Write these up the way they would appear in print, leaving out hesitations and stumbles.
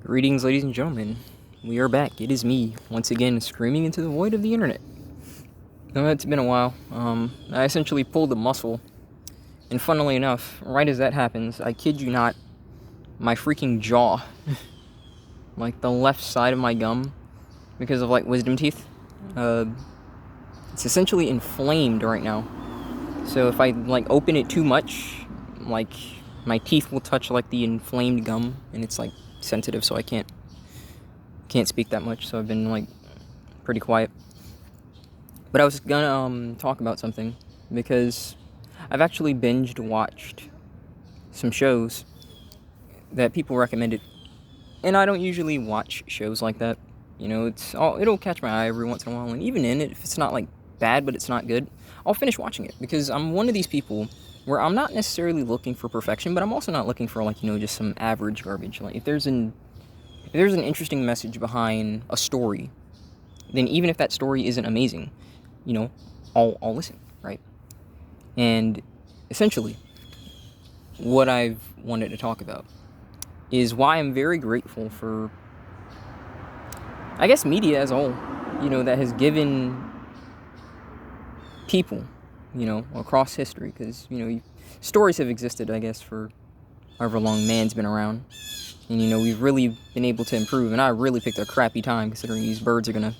Greetings, ladies and gentlemen. We are back. It is me, once again, screaming into the void of the internet. No, it's been a while. I essentially pulled a muscle, and funnily enough, right as that happens, I kid you not, my freaking jaw, like the left side of my gum, because of like wisdom teeth, it's essentially inflamed right now. So if I like open it too much, like my teeth will touch like the inflamed gum, and it's like sensitive, so I can't speak that much. So I've been like pretty quiet. But I was gonna talk about something because I've actually binged watched some shows that people recommended, and I don't usually watch shows like that. You know, it'll catch my eye every once in a while, and even in it, if it's not like bad but it's not good, I'll finish watching it because I'm one of these people where I'm not necessarily looking for perfection, but I'm also not looking for like just some average garbage. Like if there's an interesting message behind a story, then even if that story isn't amazing, I'll listen, right? And essentially, what I've wanted to talk about is why I'm very grateful for, I guess, media as a whole, that has given people, across history, because, stories have existed, I guess, for however long man's been around. And, we've really been able to improve, and I really picked a crappy time considering these birds are going to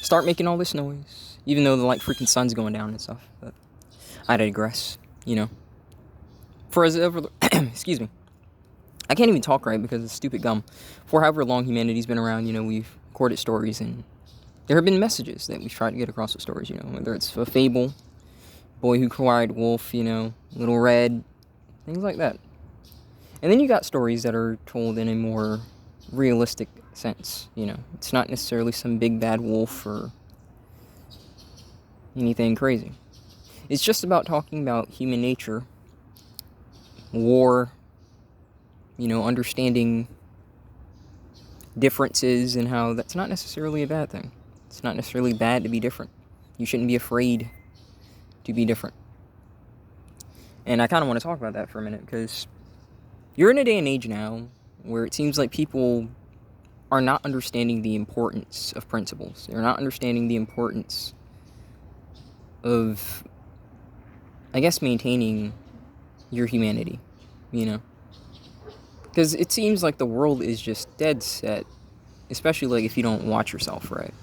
start making all this noise, even though the, like, freaking sun's going down and stuff. But I digress, For as ever, excuse me, I can't even talk right because of stupid gum. For however long humanity's been around, we've recorded stories, and there have been messages that we've tried to get across with stories, whether it's a fable, Boy Who Cried Wolf, Little Red, things like that. And then you got stories that are told in a more realistic sense, It's not necessarily some big bad wolf or anything crazy. It's just about talking about human nature, war, understanding differences and how that's not necessarily a bad thing. It's not necessarily bad to be different. You shouldn't be afraid to be different. And I kind of want to talk about that for a minute because you're in a day and age now where it seems like people are not understanding the importance of principles. They're not understanding the importance of, I guess, maintaining your humanity, Because it seems like the world is just dead set, especially like if you don't watch yourself right,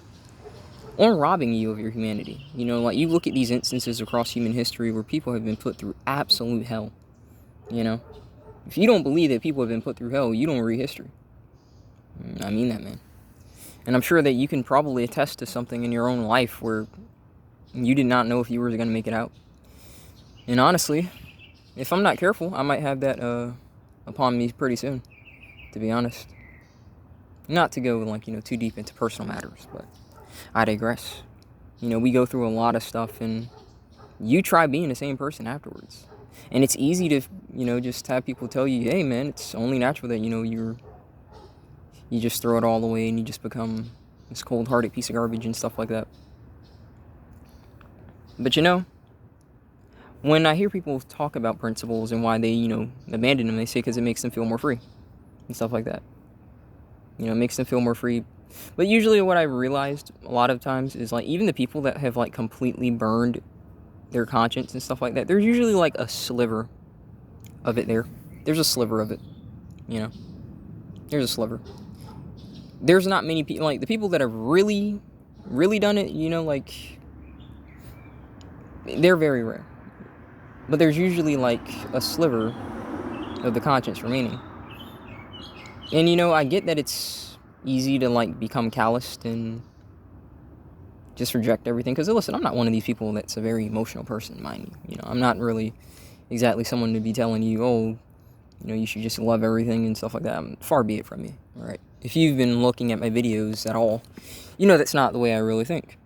on robbing you of your humanity. Like you look at these instances across human history where people have been put through absolute hell, If you don't believe that people have been put through hell, you don't read history. I mean that, man. And I'm sure that you can probably attest to something in your own life where you did not know if you were going to make it out. And honestly, if I'm not careful, I might have that upon me pretty soon, to be honest. Not to go too deep into personal matters, but I digress. We go through a lot of stuff, and you try being the same person afterwards. And it's easy to, just have people tell you, hey, man, it's only natural that, you just throw it all away and you just become this cold-hearted piece of garbage and stuff like that. But, when I hear people talk about principles and why they, abandon them, they say because it makes them feel more free and stuff like that. It makes them feel more free. But usually what I've realized a lot of times is, like, even the people that have, like, completely burned their conscience and stuff like that, there's usually, like, a sliver of it there. There's a sliver of it, There's a sliver. There's not many people, like, the people that have really, really done it, like, they're very rare. But there's usually, like, a sliver of the conscience remaining. And, I get that it's easy to, like, become calloused and just reject everything. Because, listen, I'm not one of these people that's a very emotional person, mind you. I'm not really exactly someone to be telling you, oh, you should just love everything and stuff like that. Far be it from me, all right? If you've been looking at my videos at all, that's not the way I really think.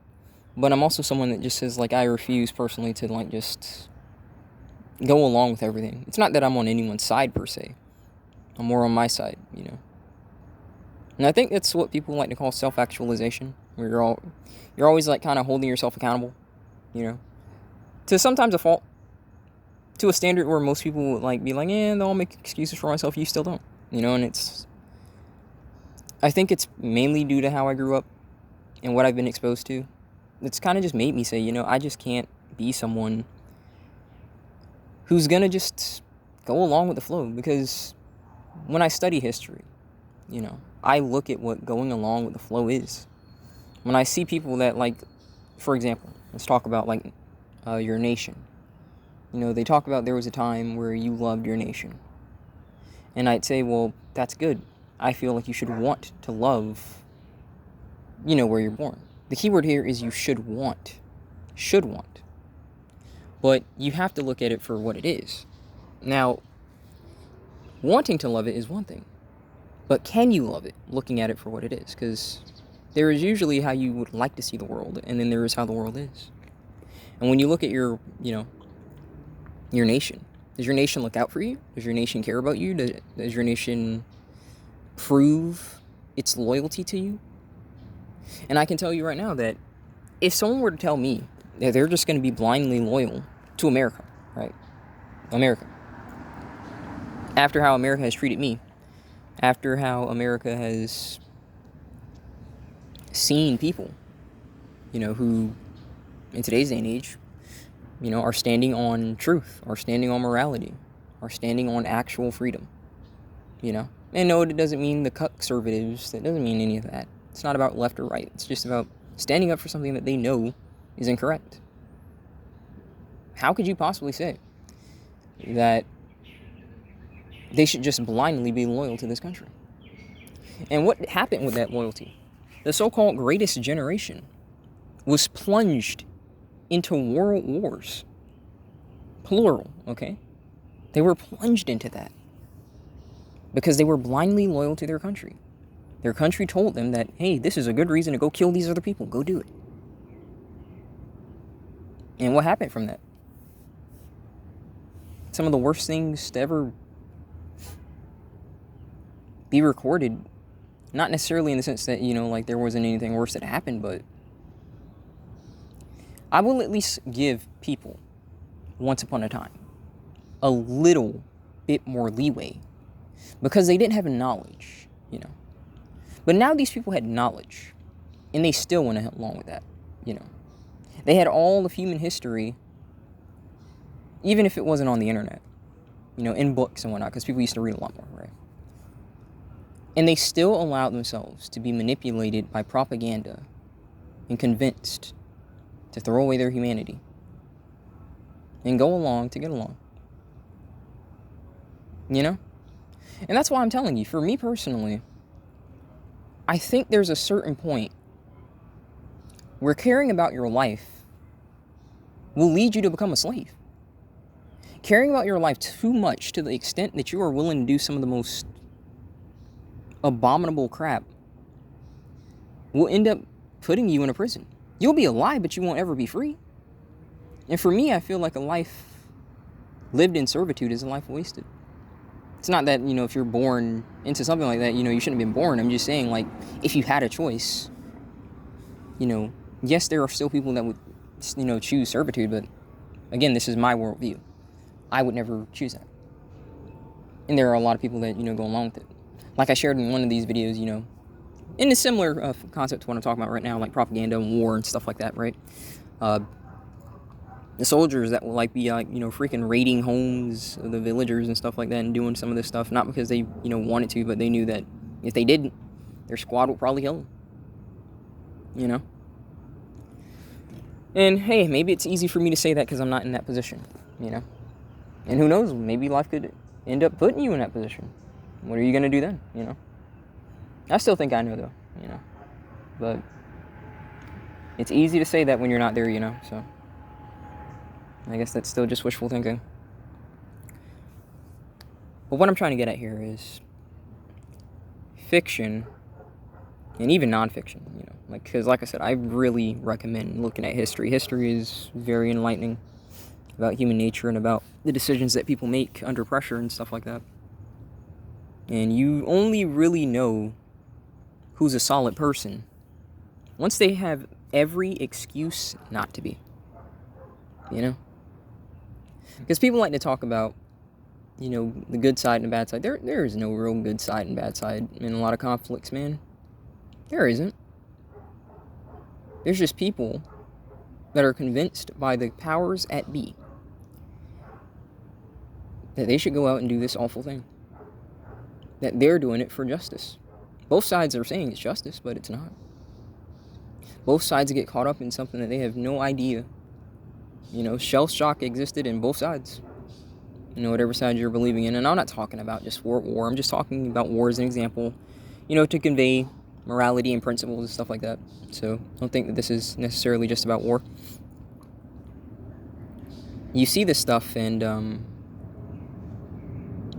But I'm also someone that just says, like, I refuse personally to, like, just go along with everything. It's not that I'm on anyone's side, per se. I'm more on my side, And I think that's what people like to call self-actualization, where you're always, like, kind of holding yourself accountable, to sometimes a fault, to a standard where most people would, like, be like, they'll make excuses for myself, you still don't, and it's I think it's mainly due to how I grew up and what I've been exposed to. It's kind of just made me say, I just can't be someone who's gonna just go along with the flow. Because when I study history, I look at what going along with the flow is. When I see people that, like, for example, let's talk about, like, your nation. They talk about there was a time where you loved your nation. And I'd say, well, that's good. I feel like you should want to love, where you're born. The key word here is you should want. Should want. But you have to look at it for what it is. Now, wanting to love it is one thing. But can you love it, looking at it for what it is? Because there is usually how you would like to see the world, and then there is how the world is. And when you look at your nation, does your nation look out for you? Does your nation care about you? Does your nation prove its loyalty to you? And I can tell you right now that if someone were to tell me that they're just going to be blindly loyal to America, right? America. After how America has treated me, after how America has seen people, who in today's day and age, are standing on truth, are standing on morality, are standing on actual freedom, And no, it doesn't mean the conservatives, that doesn't mean any of that. It's not about left or right. It's just about standing up for something that they know is incorrect. How could you possibly say that they should just blindly be loyal to this country? And what happened with that loyalty? The so-called greatest generation was plunged into world wars. Plural, okay? They were plunged into that because they were blindly loyal to their country. Their country told them that, hey, this is a good reason to go kill these other people. Go do it. And what happened from that? Some of the worst things to ever be recorded, not necessarily in the sense that, like there wasn't anything worse that happened, but I will at least give people, once upon a time, a little bit more leeway because they didn't have knowledge, But now these people had knowledge, and they still went along with that, They had all of human history, even if it wasn't on the internet, in books and whatnot, because people used to read a lot more, right? And they still allowed themselves to be manipulated by propaganda and convinced to throw away their humanity and go along to get along. And that's why I'm telling you, for me personally, I think there's a certain point where caring about your life will lead you to become a slave. Caring about your life too much to the extent that you are willing to do some of the most abominable crap will end up putting you in a prison. You'll be alive, but you won't ever be free. And for me, I feel like a life lived in servitude is a life wasted. It's not that, if you're born into something like that, you shouldn't have been born. I'm just saying, like, if you had a choice, yes, there are still people that would, choose servitude, but again, this is my worldview. I would never choose that. And there are a lot of people that, go along with it. Like I shared in one of these videos, in a similar concept to what I'm talking about right now, like propaganda and war and stuff like that, right? The soldiers that will, like, be, freaking raiding homes of the villagers and stuff like that and doing some of this stuff, not because they, wanted to, but they knew that if they didn't, their squad would probably kill them, And, hey, maybe it's easy for me to say that because I'm not in that position, And who knows, maybe life could end up putting you in that position. What are you going to do then, I still think I know, though, But it's easy to say that when you're not there, so I guess that's still just wishful thinking. But what I'm trying to get at here is fiction and even nonfiction, because like I said, I really recommend looking at history. History is very enlightening about human nature and about the decisions that people make under pressure and stuff like that. And you only really know who's a solid person once they have every excuse not to be, Because people like to talk about, the good side and the bad side. There is no real good side and bad side in a lot of conflicts, man. There isn't. There's just people that are convinced by the powers at be that they should go out and do this awful thing. That they're doing it for justice. Both sides are saying it's justice, but it's not. Both sides get caught up in something that they have no idea. Shell shock existed in both sides. Whatever side you're believing in. And I'm not talking about just war. I'm just talking about war as an example, to convey morality and principles and stuff like that. So don't think that this is necessarily just about war. You see this stuff and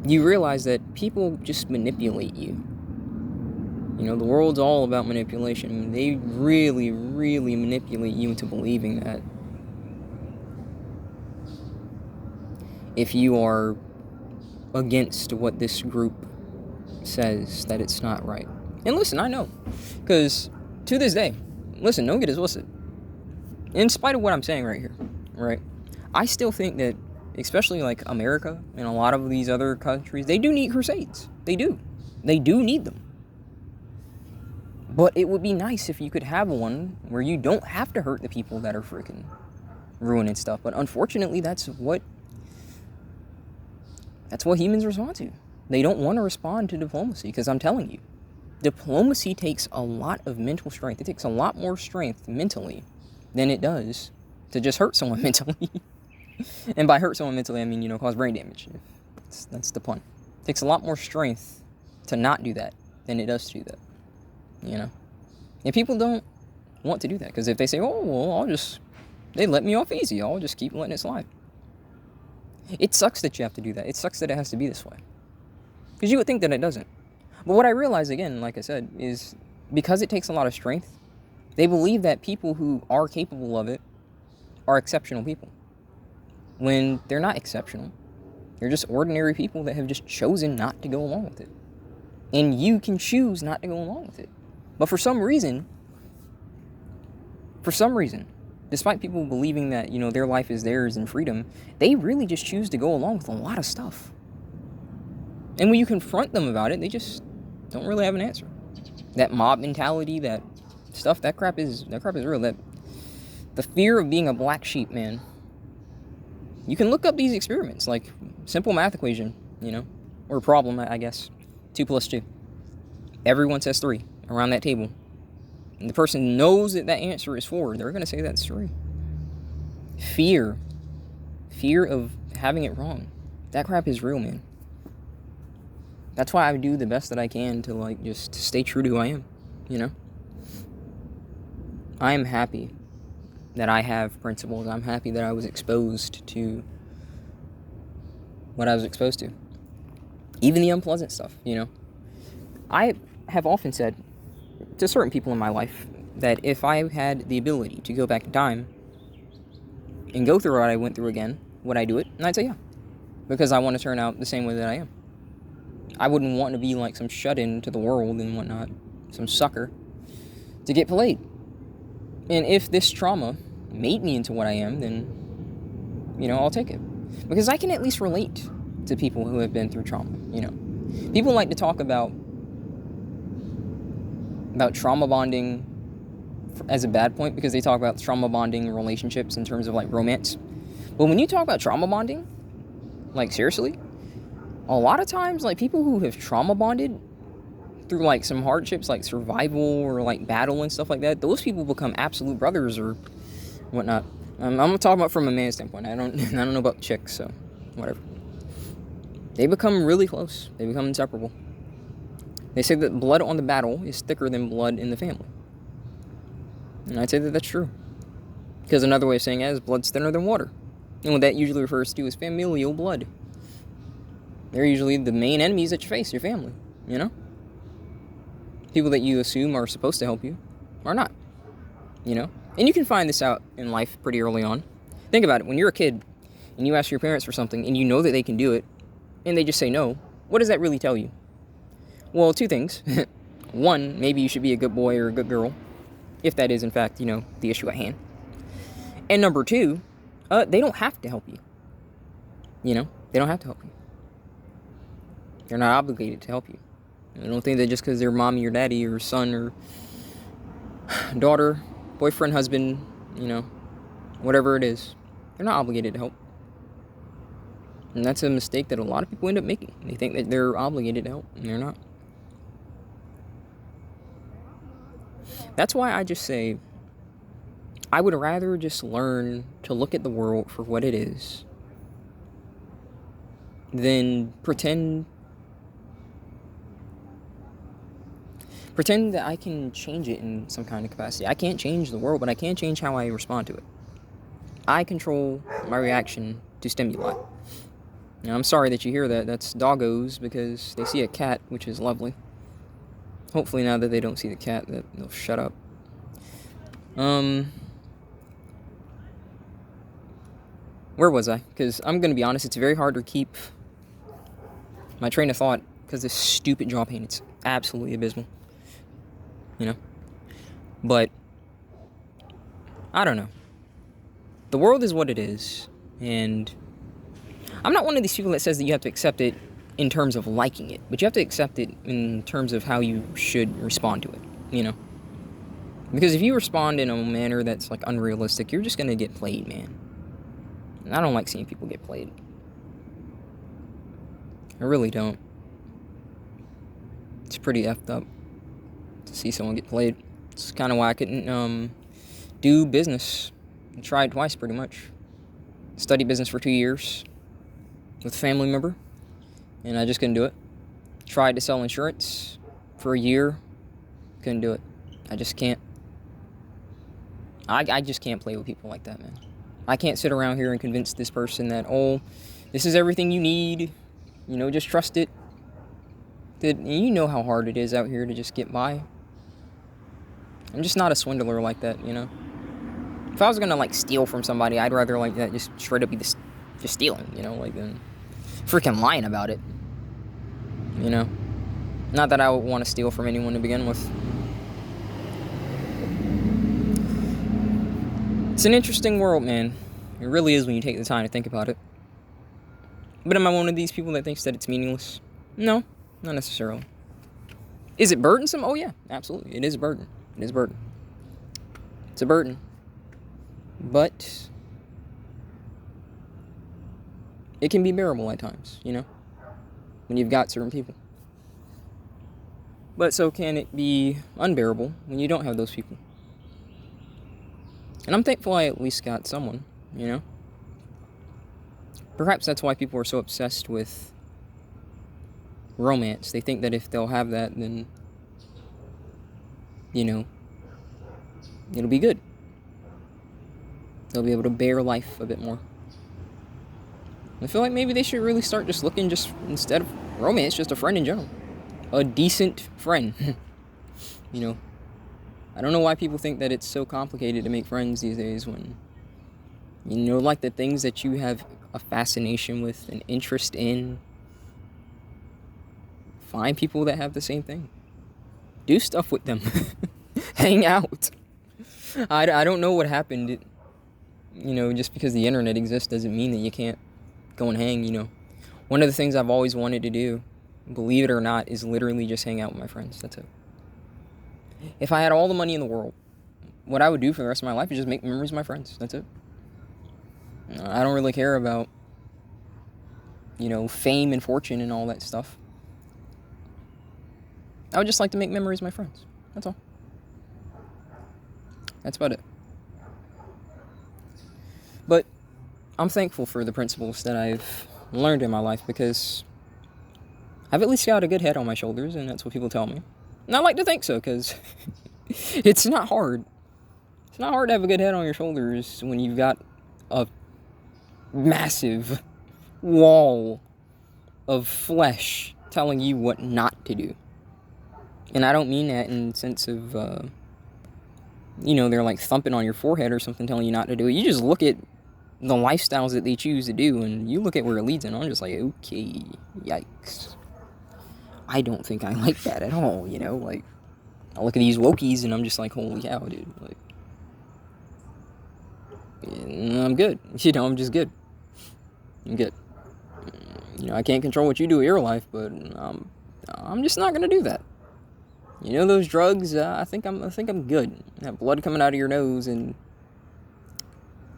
you realize that people just manipulate you. The world's all about manipulation. They really, really manipulate you into believing that if you are against what this group says, that it's not right. And listen, I know. Because to this day, listen, don't get it twisted. In spite of what I'm saying right here, right? I still think that, especially like America and a lot of these other countries, they do need crusades. They do. They do need them. But it would be nice if you could have one where you don't have to hurt the people that are freaking ruining stuff. But unfortunately, that's what humans respond to. They don't want to respond to diplomacy, because I'm telling you, diplomacy takes a lot of mental strength. It takes a lot more strength mentally than it does to just hurt someone mentally. And by hurt someone mentally, I mean, cause brain damage. That's the pun. It takes a lot more strength to not do that than it does to do that. And people don't want to do that, because if they say, oh, well, they let me off easy, I'll just keep letting it slide. It sucks that you have to do that. It sucks that it has to be this way, because you would think that it doesn't. But what I realize, again, like I said, is because it takes a lot of strength, they believe that people who are capable of it are exceptional people, when they're not exceptional. They're just ordinary people that have just chosen not to go along with it. And you can choose not to go along with it. But for some reason, despite people believing that, their life is theirs and freedom, they really just choose to go along with a lot of stuff. And when you confront them about it, they just don't really have an answer. That mob mentality, that stuff, that crap is real. That the fear of being a black sheep, man. You can look up these experiments, like simple math equation, or problem, I guess. 2 + 2. Everyone says 3 around that table. And the person knows that answer is 4. They're going to say that's 3. Fear of having it wrong. That crap is real, man. That's why I do the best that I can to, just stay true to who I am, I am happy that I have principles. I'm happy that I was exposed to what I was exposed to. Even the unpleasant stuff, I have often said to certain people in my life that if I had the ability to go back in time and go through what I went through again, would I do it? And I'd say yeah. Because I want to turn out the same way that I am. I wouldn't want to be like some shut-in to the world and whatnot, some sucker, to get played. And if this trauma made me into what I am, then, I'll take it. Because I can at least relate to people who have been through trauma, People like to talk about trauma bonding as a bad point, because they talk about trauma bonding relationships in terms of, romance. But when you talk about trauma bonding, seriously, a lot of times, people who have trauma bonded through, some hardships, survival or, battle and stuff like that, those people become absolute brothers or whatnot. I'm talking about from a man's standpoint. I don't know about chicks, so whatever. They become really close. They become inseparable. They say that blood on the battle is thicker than blood in the family. And I'd say that that's true. Because another way of saying it is blood's thinner than water. And what that usually refers to is familial blood. They're usually the main enemies that you face, your family, People that you assume are supposed to help you are not, And you can find this out in life pretty early on. Think about it. When you're a kid and you ask your parents for something and you know that they can do it and they just say no, what does that really tell you? Well, 2 things. 1, maybe you should be a good boy or a good girl, if that is, in fact, the issue at hand. And number 2, they don't have to help you. They don't have to help you. They're not obligated to help you. I don't think that just because they're mommy or daddy or son or daughter, boyfriend, husband, you know, whatever it is, they're not obligated to help. And that's a mistake that a lot of people end up making. They think that they're obligated to help, and they're not. That's why I just say, I would rather just learn to look at the world for what it is than pretend that I can change it in some kind of capacity. I can't change the world, but I can change how I respond to it. I control my reaction to stimuli. Now, I'm sorry that you hear that. That's doggos, because they see a cat, which is lovely. Hopefully now that they don't see the cat, that they'll shut up. Where was I? Because I'm going to be honest, it's very hard to keep my train of thought because this stupid jaw pain, it's absolutely abysmal. You know? But, I don't know. The world is what it is, and I'm not one of these people that says that you have to accept it in terms of liking it, but you have to accept it in terms of how you should respond to it, you know? Because if you respond in a manner that's, like, unrealistic, you're just gonna get played, man. And I don't like seeing people get played. I really don't. It's pretty effed up to see someone get played. It's kind of why I couldn't, do business. I tried twice, pretty much. Studied business for 2 years with a family member, and I just couldn't do it. Tried to sell insurance for a year, couldn't do it. I just can't. I just can't play with people like that, man. I can't sit around here and convince this person that, oh, this is everything you need, you know, just trust it. You know how hard it is out here to just get by. I'm just not a swindler like that, you know. If I was gonna, like, steal from somebody, I'd rather, like, that just straight up be just stealing, you know, like, than freaking lying about it, you know. Not that I would want to steal from anyone to begin with. It's an interesting world, man. It really is when you take the time to think about it. But am I one of these people that thinks that it's meaningless? No, not necessarily. Is it burdensome? Oh, yeah, absolutely. It is a burden. It is a burden. It's a burden. But it can be bearable at times, you know, when you've got certain people. But so can it be unbearable when you don't have those people? And I'm thankful I at least got someone, you know. Perhaps that's why people are so obsessed with romance. They think that if they'll have that, then, you know, it'll be good. They'll be able to bear life a bit more. I feel like maybe they should really start just looking, just instead of romance, just a friend in general. A decent friend. You know, I don't know why people think that it's so complicated to make friends these days when, you know, like the things that you have a fascination with, an interest in. Find people that have the same thing. Do stuff with them. Hang out. I don't know what happened. You know, just because the internet exists doesn't mean that you can't go and hang, you know. One of the things I've always wanted to do, believe it or not, is literally just hang out with my friends. That's it. If I had all the money in the world, what I would do for the rest of my life is just make memories with my friends. That's it. I don't really care about, you know, fame and fortune and all that stuff. I would just like to make memories with my friends. That's all. That's about it. But I'm thankful for the principles that I've learned in my life because I've at least got a good head on my shoulders, and that's what people tell me. And I like to think so, because it's not hard. It's not hard to have a good head on your shoulders when you've got a massive wall of flesh telling you what not to do. And I don't mean that in the sense of, you know, they're like thumping on your forehead or something telling you not to do it. You just look at the lifestyles that they choose to do, and you look at where it leads, and I'm just like, okay, yikes. I don't think I like that at all, you know, like, I look at these wokies, and I'm just like, holy cow, dude, like, I'm good, you know, I'm just good, I'm good, you know, I can't control what you do with your life, but I'm just not gonna do that, You know those drugs? I think I'm good. That blood coming out of your nose and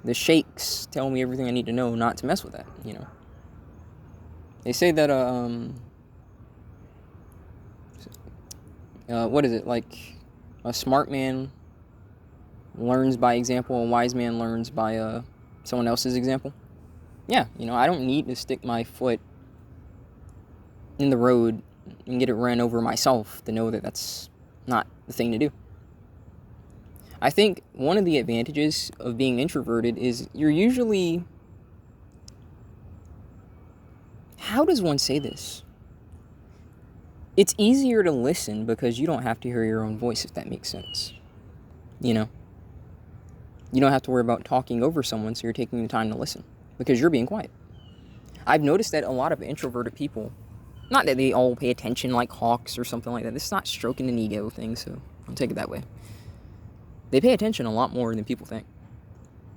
the shakes tell me everything I need to know not to mess with that. You know. They say that what is it, like a smart man learns by example, a wise man learns by someone else's example. Yeah, you know, I don't need to stick my foot in the road and get it ran over myself to know that that's not the thing to do. I think one of the advantages of being introverted is you're usually... How does one say this? It's easier to listen because you don't have to hear your own voice, if that makes sense. You know? You don't have to worry about talking over someone, so you're taking the time to listen because you're being quiet. I've noticed that a lot of introverted people, not that they all pay attention like hawks or something like that. This is not stroking an ego thing, so don't take it that way. They pay attention a lot more than people think.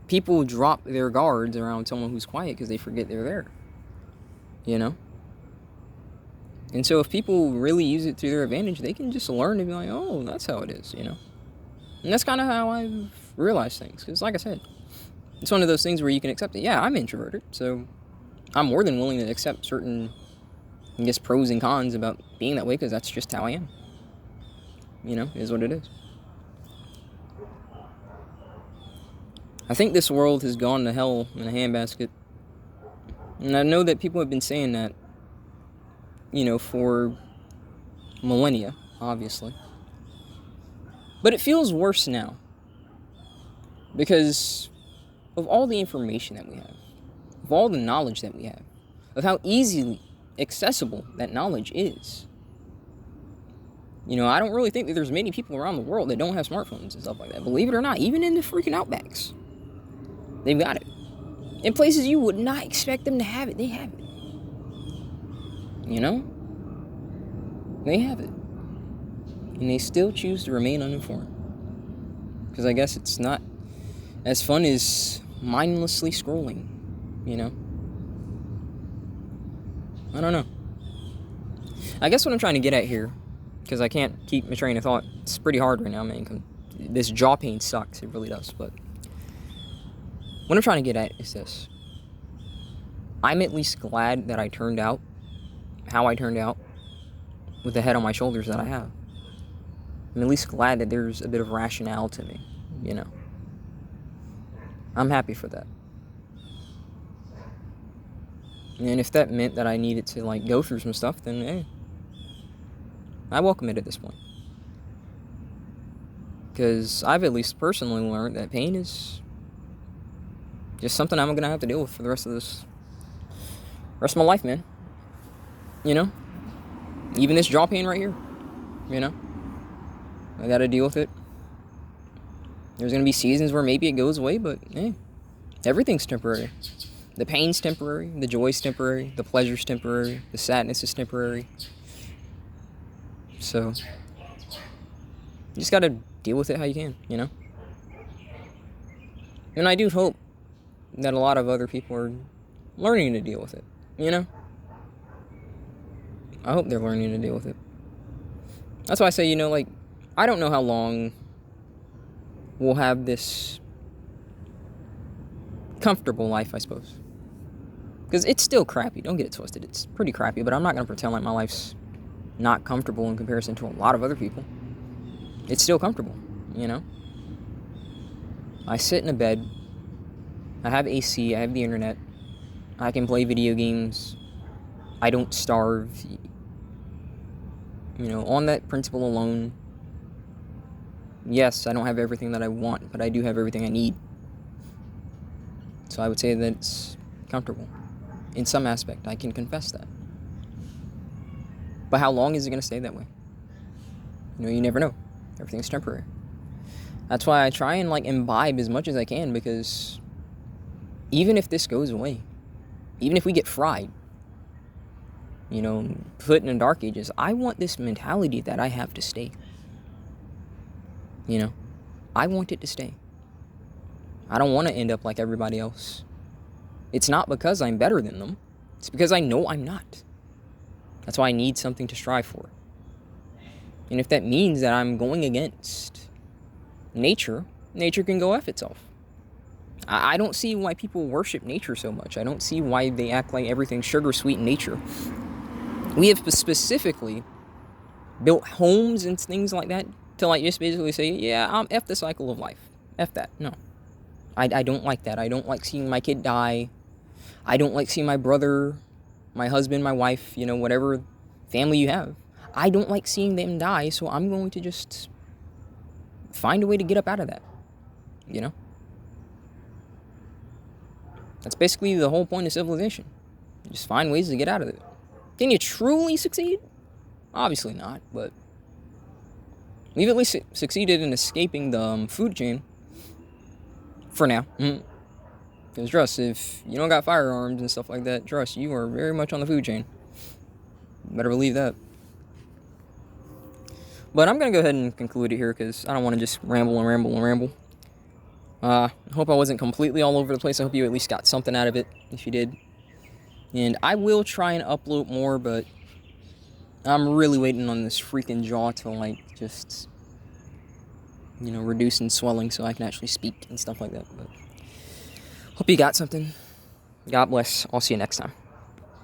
People drop their guards around someone who's quiet because they forget they're there. You know? And so if people really use it to their advantage, they can just learn to be like, oh, that's how it is, you know? And that's kind of how I've realized things. Because like I said, it's one of those things where you can accept it. Yeah, I'm introverted, so I'm more than willing to accept certain, I guess, pros and cons about being that way, because that's just how I am. You know, it is what it is. I think this world has gone to hell in a handbasket. And I know that people have been saying that, you know, for millennia, obviously. But it feels worse now. Because of all the information that we have, of all the knowledge that we have, of how easily accessible that knowledge is. You know, I don't really think that there's many people around the world that don't have smartphones and stuff like that. Believe it or not, even in the freaking outbacks, they've got it. In places you would not expect them to have it, they have it. You know? They have it. And they still choose to remain uninformed. Because I guess it's not as fun as mindlessly scrolling, you know? I don't know. I guess what I'm trying to get at here, because I can't keep my train of thought, it's pretty hard right now, man. This jaw pain sucks, it really does, but what I'm trying to get at is this. I'm at least glad that I turned out how I turned out with the head on my shoulders that I have. I'm at least glad that there's a bit of rationale to me, you know. I'm happy for that. And if that meant that I needed to, like, go through some stuff, then, hey, I welcome it at this point. Because I've at least personally learned that pain is just something I'm going to have to deal with for the rest of my life, man. You know? Even this jaw pain right here. You know? I got to deal with it. There's going to be seasons where maybe it goes away, but, hey, everything's temporary. The pain's temporary, the joy's temporary, the pleasure's temporary, the sadness is temporary. So, you just gotta deal with it how you can, you know? And I do hope that a lot of other people are learning to deal with it, you know? I hope they're learning to deal with it. That's why I say, you know, like, I don't know how long we'll have this comfortable life, I suppose. Because it's still crappy, don't get it twisted. It's pretty crappy, but I'm not going to pretend like my life's not comfortable in comparison to a lot of other people. It's still comfortable, you know? I sit in a bed. I have AC, I have the internet. I can play video games. I don't starve. You know, on that principle alone, yes, I don't have everything that I want, but I do have everything I need. So I would say that it's comfortable. In some aspect, I can confess that. But how long is it going to stay that way? You know, you never know. Everything's temporary. That's why I try and, like, imbibe as much as I can, because even if this goes away, even if we get fried, you know, put in the dark ages, I want this mentality that I have to stay. You know, I want it to stay. I don't want to end up like everybody else. It's not because I'm better than them. It's because I know I'm not. That's why I need something to strive for. And if that means that I'm going against nature, nature can go F itself. I don't see why people worship nature so much. I don't see why they act like everything's sugar sweet in nature. We have specifically built homes and things like that to like just basically say, yeah, I'm F the cycle of life. F that. No. I don't like that. I don't like seeing my kid die. I don't like seeing my brother, my husband, my wife, whatever family you have. I don't like seeing them die, so I'm going to just find a way to get up out of that. That's basically the whole point of civilization. Just find ways to get out of it. Can you truly succeed? Obviously not, but we've at least succeeded in escaping the food chain. For now. Because trust, if you don't got firearms and stuff like that, trust, you are very much on the food chain. You better believe that. But I'm going to go ahead and conclude it here because I don't want to just ramble. I hope I wasn't completely all over the place. I hope you at least got something out of it, if you did. And I will try and upload more, but I'm really waiting on this freaking jaw to, just, reduce in swelling so I can actually speak and stuff like that. But hope you got something. God bless. I'll see you next time.